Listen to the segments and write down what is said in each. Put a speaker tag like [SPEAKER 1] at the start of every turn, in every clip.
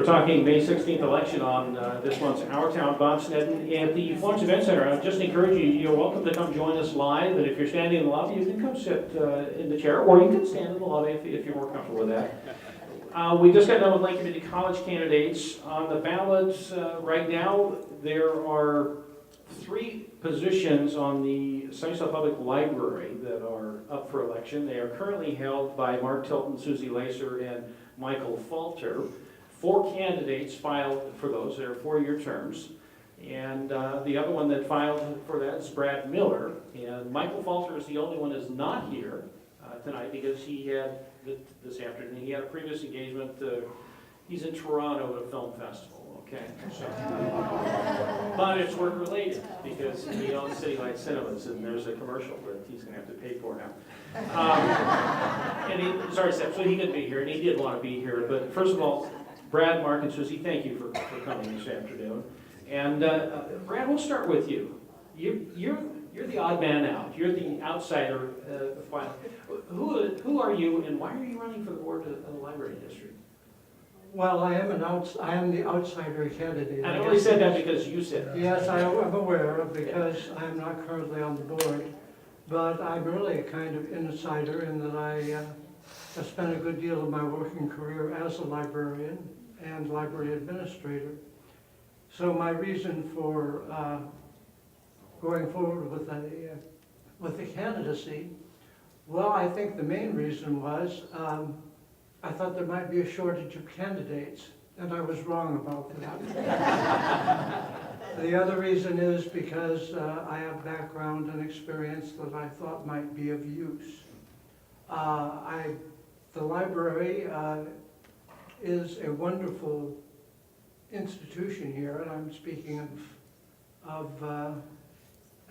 [SPEAKER 1] We're talking May 16th election on this month's Our Town. Bob Sneddon at the Florence Events Center. I just encourage you, you're welcome to come join us live, and if you're standing in the lobby, you can come sit in the chair, or you can stand in the lobby if you're more comfortable with that. We just got done with Lake Community College candidates. On the ballots right now, there are 3 positions on the Siuslaw Public Library that are up for election. They are currently held by Mark Tilton, Susie Lacer, and Michael Falter. 4 candidates filed for those. They're 4-year terms. And the other one that filed for that is Brad Miller. And Michael Falter is the only one that's not here tonight because he had, this afternoon, he had a previous engagement. He's in Toronto at a film festival, okay? So, but it's work related because he owns City Light Cinemas and there's a commercial that he's gonna have to pay for now. And sorry, Seth, so he couldn't be here and he did want to be here. But first of all, Brad, Mark, and Susie, thank you for coming this afternoon. And Brad, we'll start with you. You're the odd man out. You're the outsider. Who are you, and why are you running for the board of the library district?
[SPEAKER 2] Well, I am the outsider candidate.
[SPEAKER 1] I only said that because you said it.
[SPEAKER 2] Yes, I'm aware of because I'm not currently on the board, but I'm really a kind of insider in that I have spent a good deal of my working career as a librarian and library administrator. So my reason for going forward with the candidacy, well, I think the main reason was I thought there might be a shortage of candidates, and I was wrong about that. The other reason is because I have background and experience that I thought might be of use. The library is a wonderful institution here, and I'm speaking of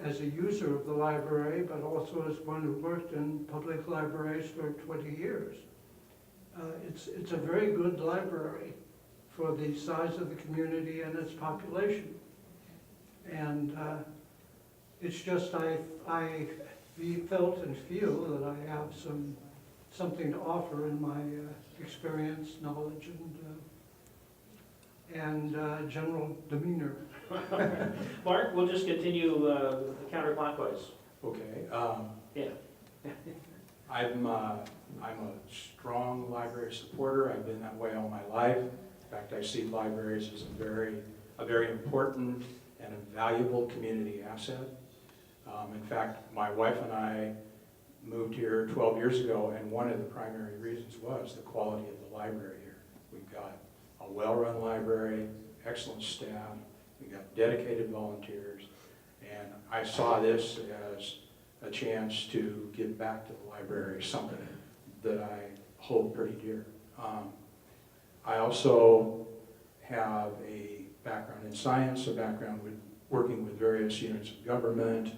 [SPEAKER 2] as a user of the library, but also as one who worked in public libraries for 20 years. It's a very good library for the size of the community and its population. And it's just I felt and feel that I have something to offer in my experience, knowledge, and general demeanor.
[SPEAKER 1] Mark, we'll just continue counterclockwise.
[SPEAKER 3] Okay.
[SPEAKER 1] Yeah.
[SPEAKER 3] I'm a strong library supporter. I've been that way all my life. In fact, I see libraries as a very important and a valuable community asset. In fact, my wife and I moved here 12 years ago, and one of the primary reasons was the quality of the library here. We've got a well-run library, excellent staff, we've got dedicated volunteers, and I saw this as a chance to give back to the library, something that I hold pretty dear. I also have a background in science, a background with working with various units of government,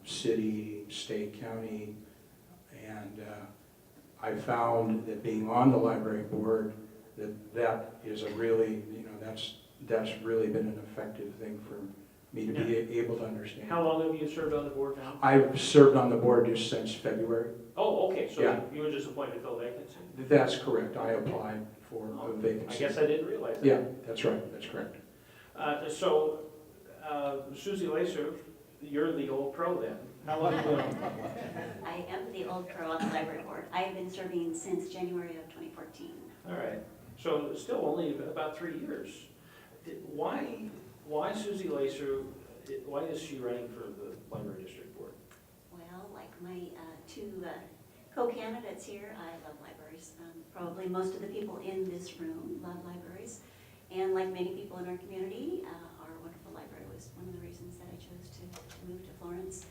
[SPEAKER 3] city, state, county, and I found that being on the library board, that is a really, that's really been an effective thing for me to be able to understand.
[SPEAKER 1] How long have you served on the board now?
[SPEAKER 3] I've served on the board just since February.
[SPEAKER 1] Oh, okay, so
[SPEAKER 3] Yeah.
[SPEAKER 1] you were just appointed to fill a vacancy?
[SPEAKER 3] That's correct. I applied for a vacancy.
[SPEAKER 1] I guess I didn't realize that.
[SPEAKER 3] Yeah, that's right. That's correct.
[SPEAKER 1] Susie Lacer, you're the old pro then. How long have you been on?
[SPEAKER 4] I am the old pro on the library board. I have been serving since January of 2014.
[SPEAKER 1] All right, so still only about 3 years. Why Susie Lacer, why is she running for the library district board?
[SPEAKER 4] Well, like my 2 co-candidates here, I love libraries. Probably most of the people in this room love libraries. And like many people in our community, our wonderful library was one of the reasons that I chose to move to Florence.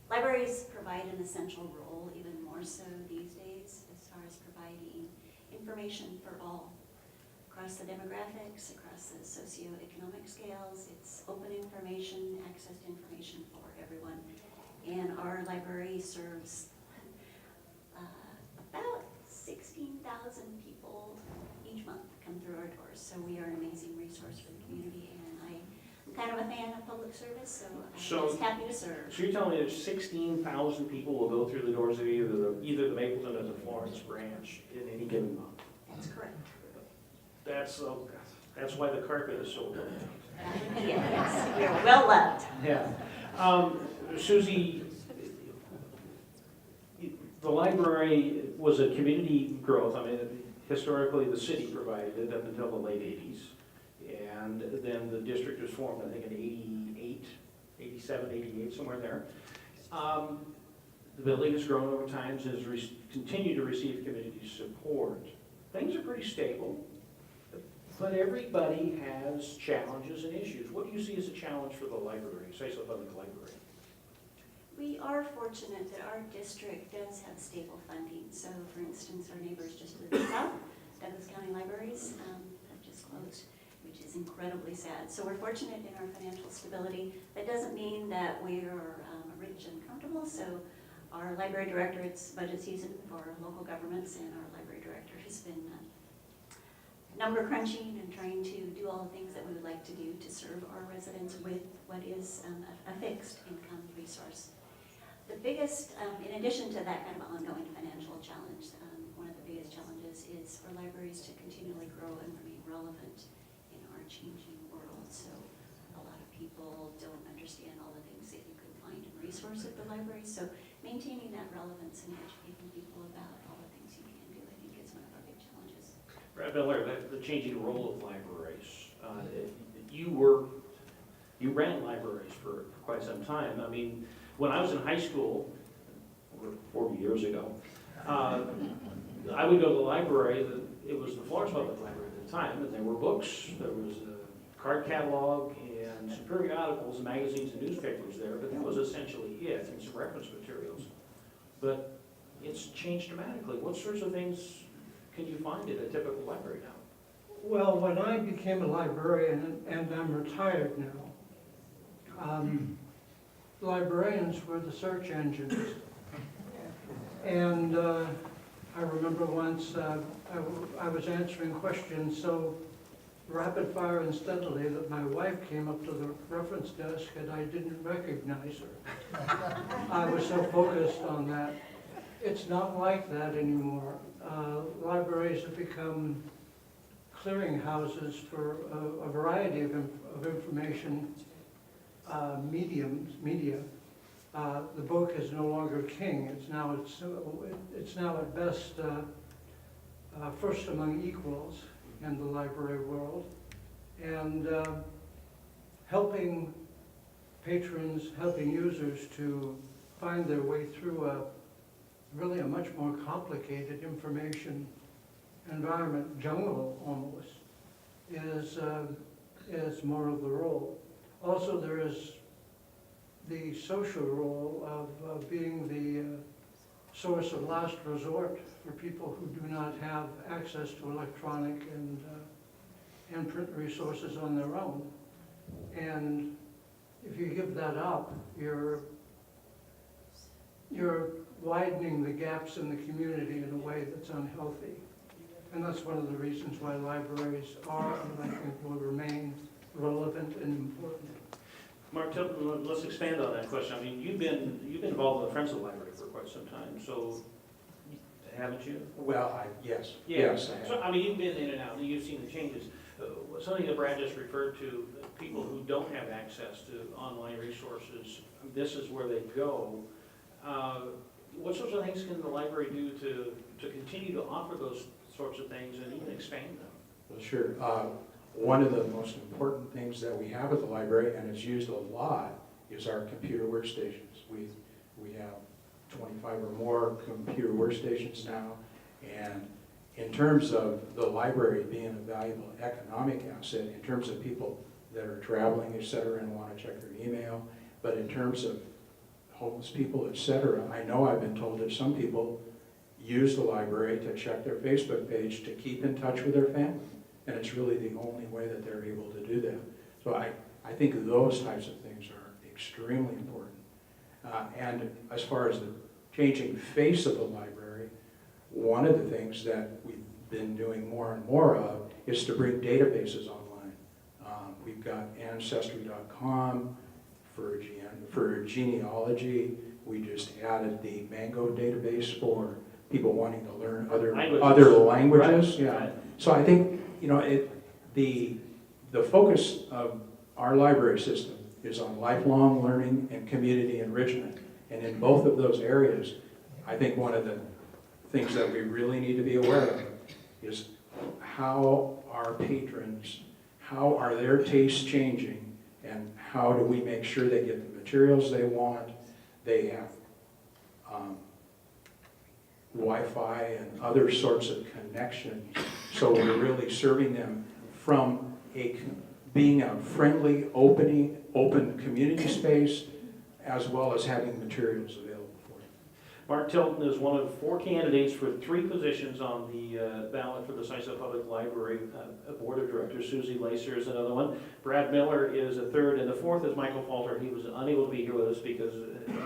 [SPEAKER 4] Libraries provide an essential role, even more so these days, as far as providing information for all, across the demographics, across the socioeconomic scales. It's open information, access to information for everyone. And our library serves about 16,000 people each month come through our doors. So we are an amazing resource for the community, and I'm kind of a fan of public service, so I'm just happy to serve.
[SPEAKER 1] So you're telling me there's 16,000 people will go through the doors of either the Mapleton or the Florence branch in any given month?
[SPEAKER 4] That's correct.
[SPEAKER 1] That's why the carpet is so good.
[SPEAKER 4] Yes, we are well loved.
[SPEAKER 1] Yeah. Susie, the library was a community growth. I mean, historically, the city provided it up until the late 80s. And then the district was formed, I think, in 88, 87, 88, somewhere there. The building has grown over time, has continued to receive community support. Things are pretty stable, but everybody has challenges and issues. What do you see as a challenge for the library, Siuslaw Public Library?
[SPEAKER 4] We are fortunate that our district does have stable funding. So for instance, our neighbors just to the south, Douglas County Libraries, have just closed, which is incredibly sad. So we're fortunate in our financial stability. That doesn't mean that we are rich and comfortable. So our library director, it's budget season for local governments, and our library director has been number crunching and trying to do all the things that we would like to do to serve our residents with what is a fixed income resource. The biggest, in addition to that kind of ongoing financial challenge, one of the biggest challenges is for libraries to continually grow and remain relevant in our changing world. So a lot of people don't understand all the things that you can find and resource at the library. So maintaining that relevance and educating people about all the things you can do, I think, is one of our big challenges.
[SPEAKER 1] Brad Belair, the changing role of libraries. You ran libraries for quite some time. I mean, when I was in high school, over 40 years ago, I would go to the library. It was the Florence Public Library at the time, and there were books. There was a card catalog and some periodicals, magazines, and newspapers there, but that was essentially it, and some reference materials. But it's changed dramatically. What sorts of things can you find in a typical library now?
[SPEAKER 2] Well, when I became a librarian, and I'm retired now, librarians were the search engines. And I remember once I was answering questions so rapid fire and steadily that my wife came up to the reference desk and I didn't recognize her. I was so focused on that. It's not like that anymore. Libraries have become clearinghouses for a variety of information media. The book is no longer king. It's now at best first among equals in the library world, and helping patrons, helping users to find their way through really a much more complicated information environment, jungle almost, is more of the role. Also, there is the social role of being the source of last resort for people who do not have access to electronic and print resources on their own. And if you give that up, you're widening the gaps in the community in a way that's unhealthy. And that's one of the reasons why libraries are, and I think will remain, relevant and important.
[SPEAKER 1] Mark, let's expand on that question. I mean, you've been involved with the Friends of the Library for quite some time, so haven't you?
[SPEAKER 3] Well, yes.
[SPEAKER 1] Yeah.
[SPEAKER 3] Yes, I have.
[SPEAKER 1] So, I mean, you've been in and out, and you've seen the changes. Something that Brad just referred to, people who don't have access to online resources, this is where they go. What sorts of things can the library do to continue to offer those sorts of things and even expand them?
[SPEAKER 3] Well, sure. One of the most important things that we have at the library, and it's used a lot, is our computer workstations. We have 25 or more computer workstations now, and in terms of the library being a valuable economic asset, in terms of people that are traveling, et cetera, and want to check their email, but in terms of homeless people, et cetera, I know I've been told that some people use the library to check their Facebook page to keep in touch with their family. And it's really the only way that they're able to do that. So I think those types of things are extremely important. And as far as the changing face of the library, one of the things that we've been doing more and more of is to bring databases online. We've got Ancestry.com for genealogy. We just added the Mango database for people wanting to learn other languages.
[SPEAKER 1] Right.
[SPEAKER 3] Yeah.
[SPEAKER 1] Right.
[SPEAKER 3] So I think you know, the focus of our library system is on lifelong learning and community enrichment. And in both of those areas, I think one of the things that we really need to be aware of is how our patrons, how are their tastes changing, and how do we make sure they get the materials they want, they have Wi-Fi and other sorts of connections. So we're really serving them from being a friendly, open community space, as well as having materials available for them.
[SPEAKER 1] Mark Tilton is one of 4 candidates for 3 positions on the ballot for the Siuslaw Public Library Board of Directors. Susie Lacer is another one. Brad Miller is a 3rd, and the 4th is Michael Falter. He was unable to be here with us because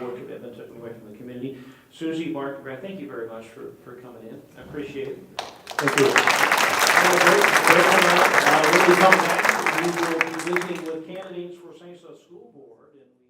[SPEAKER 1] work commitment took him away from the community. Susie, Mark, Brad, thank you very much for coming in. I appreciate it.
[SPEAKER 3] Thank you.
[SPEAKER 1] When we come back, we will be visiting with candidates for Siuslaw School Board. And we